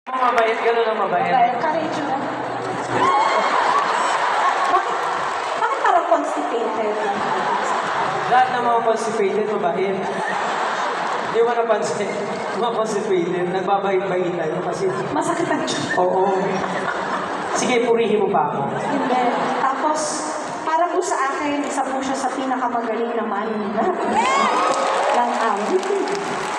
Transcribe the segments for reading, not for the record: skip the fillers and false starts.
Mabait, gano'n ang mabait. Mabait, courage na. Bakit parang constipated? Lahat ng mga constipated, mabait. Hindi mo napansin, mga constipated, nagbabahit-bahit tayo kasi... Masakit ang tiyan. Oo. Sige, purihin mo pa ako. Hindi. Tapos, para po sa akin, isa po siya sa pinakamagaling na manunod ng awit.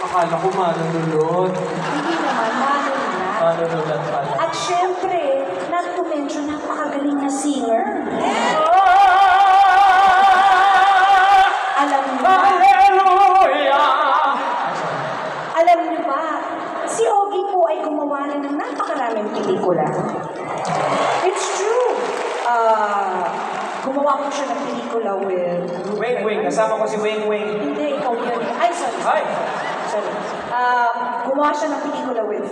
Akala ko manunulot. Hindi naman, manunod. Manunulot pala. At syempre, not to mention, napakagaling na singer. Alam niyo ba? Hallelujah! Alam niyo ba? Si Ogie po ay gumawa na ng napakaraming pelikula. It's true. Gumawa po siya ng pelikula with... Weng Weng, kasama ko si Weng Weng. Hindi, ikaw yun. Ay, sorry. Hi! Sorry. Gumawa siya ng pelikula with...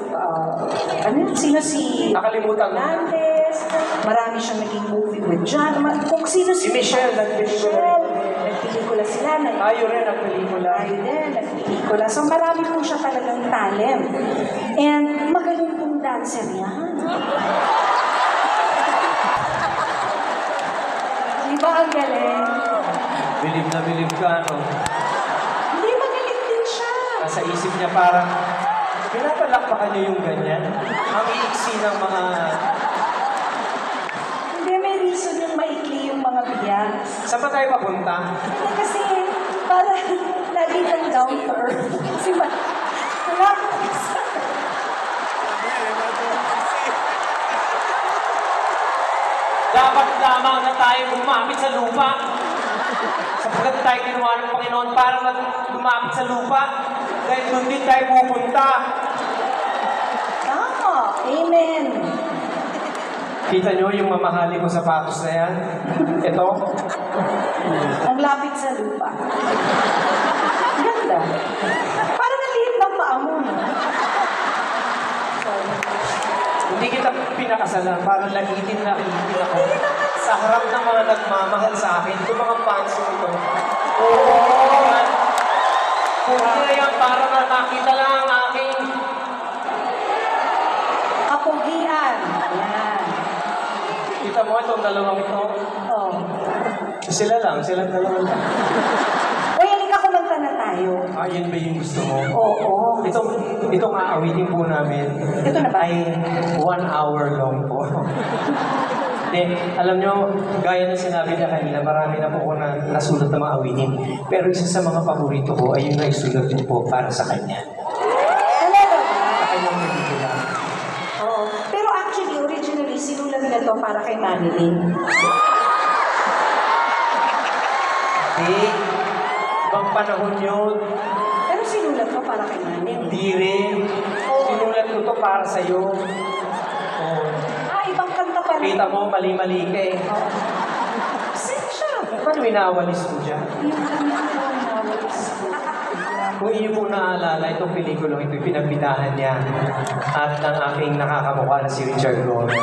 sino si... Nakalimutan mo. Hernandez. Marami siyang naging movie with John. Kung sino Si Michelle, nagpelikula. Nagpelikula sila. Tayo rin ang pelikula. Tayo din, nagpelikula. So marami po siya talagang talent. And magaling pong dancer yan. Diba ang galing? Bilib na bilib ka, no? Hindi, magaling din siya. Nasa isip niya parang, pinapalakpakan niyo yung ganyan. Ang iiksi ng mga... Hindi, may reason yung maikli yung mga biyak. Saan ba tayo papunta? Hindi kasi, para lagi kang down to earth. Kasi wala ko Dapat lamang na tayo lumapit sa lupa. Sapagkat tayo ginawa ng Panginoon para lumapit sa lupa. Dahil doon din tayo pupunta. Tama. Amen. Kita nyo yung mamahali ko sapatos na yan? Ito. Ang lapit sa lupa. Ganda. Parang naliit ng paa mo. Hindi kita pinakasalan para lagitin na ako sa harap ng mga nagmamahal sa akin. Ito mga fans ko ito. Oo. Kung hindi yan para na nakita lang ang aking Kapugian. Yan. kita mo itong dalawang ito. Oh. Sila dalawa lang. Uy, halika kumanta na tayo. Ah, yun ba yung gusto mo? Oo. Itong aawitin po namin Ito na ba? ay 1 hour long po. Hindi, alam nyo, gaya ng sinabi niya kanina, marami na po ko na nasulat na mga awitin. Pero isa sa mga paborito ko ay yung naisulat din po para sa kanya. Talaga ba? Sa kanyang pelikula. Oo. Pero actually, originally, sinulat na to para kay Manilyn. Hindi, ibang panahon yun. Pero sinulat ko para kay Manilyn. Hindi rin. Sinulat ko to para sa'yo. Oh. Ibang kanta pa rin. Kita mo, mali-mali ka eh. Sino siya? Paano winawalis mo dyan? Yung nawalis. Kung inyo po naaalala, itong pelikulang ito, pinagbidahan niya at ng aking nakakamukha na si Richard Gomez.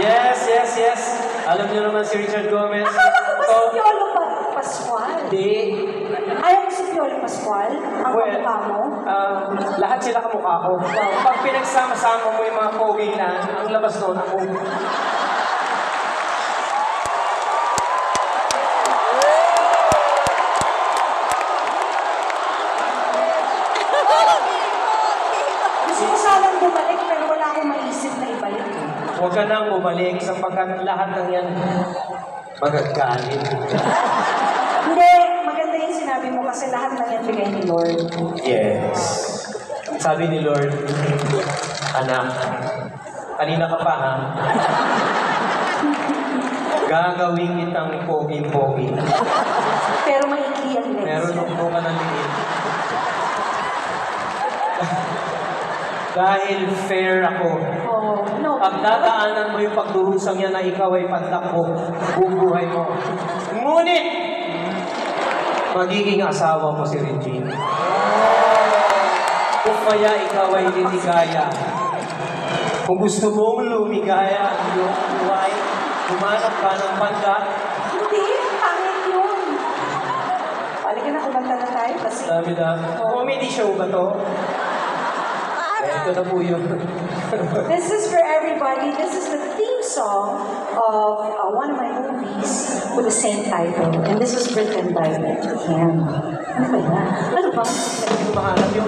Yes, yes, yes. Alam niyo naman si Richard Gomez. Akala ko ba si Piolo Pascual? Hindi. Ayaw mo si Piolo Pascual? Ang kamukha mo? Lahat sila kamukha ko. Pag pinagsama-sama mo yung mga pogi na, ang labas doon ako. Gusto ko sanang bumalik pero wala akong maisip na ibalik. Huwag ka nang bumalik sapagkat lahat ng yan magagalit. Hindi, maganda yung sinabi mo kasi lahat na yan bigay ni Lord. Yes. Sabi ni Lord, anak, kanina ka pa ha? Gagawin kitang pogi-pogi. Pero maikli ang legs. Meron nung ka ng liit. Dahil fair ako. Oh, no. Pag dadaanan mo yung pagdurusang yan na ikaw ay pantakbo, bubuhay mo. Ngunit, magiging asawa mo si Regine. Kung kaya ikaw ay liligaya. Kung gusto mong lumigaya ang iyong buhay, humanap ka ng banda. Hindi, pangit yun. Halika na, kumanta na tayo kasi... Sabi na, comedy show ba to? Ito na po yun. This is for everybody. This is the theme song of one of my movies with the same title. And this was written by Ken. Ano ba yan? Ano ba? Humahanap yung